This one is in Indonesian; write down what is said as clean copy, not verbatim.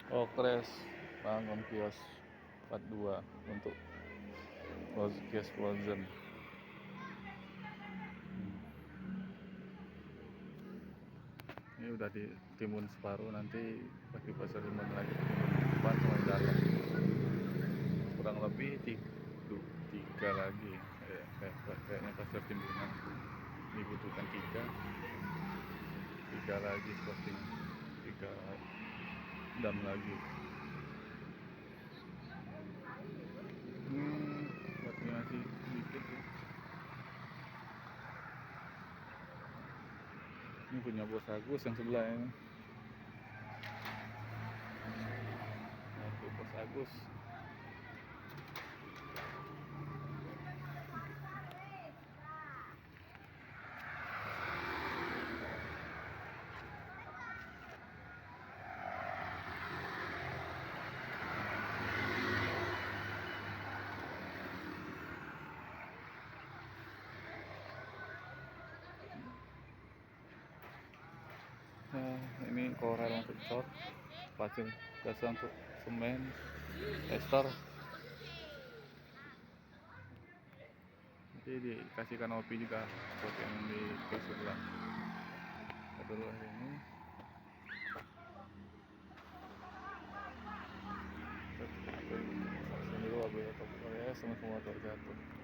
Okres bangun kios 42 untuk kios frozen. Ini udah ditimbun separuh, nanti pakai pasir timbun lagi, depan sama di dalam. Kurang lebih tiga lagi, kayaknya pasir timbunan dibutuhkan tiga lagi sepertinya, 3 dam lagi. Buatnya masih sedikit ya. Ini punya Bos Agus yang sebelah ini. Nah, Bos Agus. Nah, ini korel untuk cor, pasir biasa untuk semen, ester. Nanti dikasih kanopi juga seperti yang di kios sebelah. Adalah ini. Dulu wabillahi taufiq wal hidayah. Assalamualaikum warahmatullahi wabarakatuh.